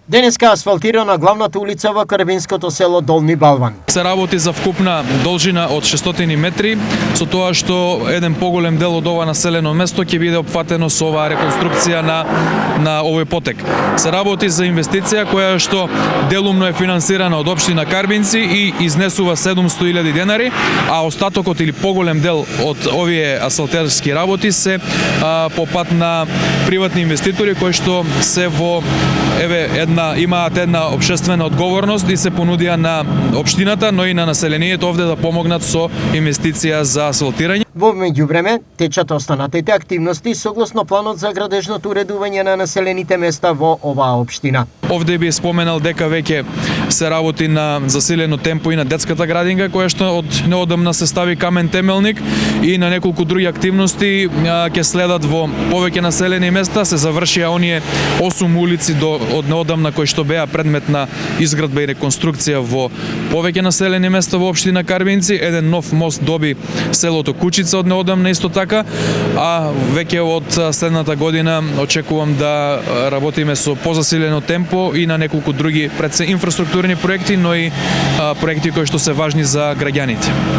Денеска асфалтирана главната улица во карбинското село Долни Балван. Се работи за вкупна должина од 600 метри, со тоа што еден поголем дел од ова населено место ќе биде опфатено со оваа реконструкција на овој потек. Се работи за инвестиција која што делумно е финансирана од општина Карбинци и изнесува 700.000 денари, а остатокот или поголем дел од овие асфалтерски работи се по пат на приватни инвеститори кои што се во имаат една општествена одговорност и се понудија на општината, но и на населението овде да помогнат со инвестиција за асфалтирање. Во меѓувреме, течат останатите активности согласно планот за градежното уредување на населените места во оваа општина. Овде би споменал дека веќе се работи на засилено темпо и на детската градинка, која што од неодамна се стави камен темелник, и на неколку други активности ќе следат во повеќе населени места. Се завршија оние 8 улици од неодамна кои што беа предмет на изградба и реконструкција во повеќе населени места во општина Карбинци. Еден нов мост доби селото Кучица од неодамна исто така, а веќе од следната година очекувам да работиме со позасилено темпо и на неколку други пред се инфраструктурни проекти, но и проекти кои што се важни за граѓаните.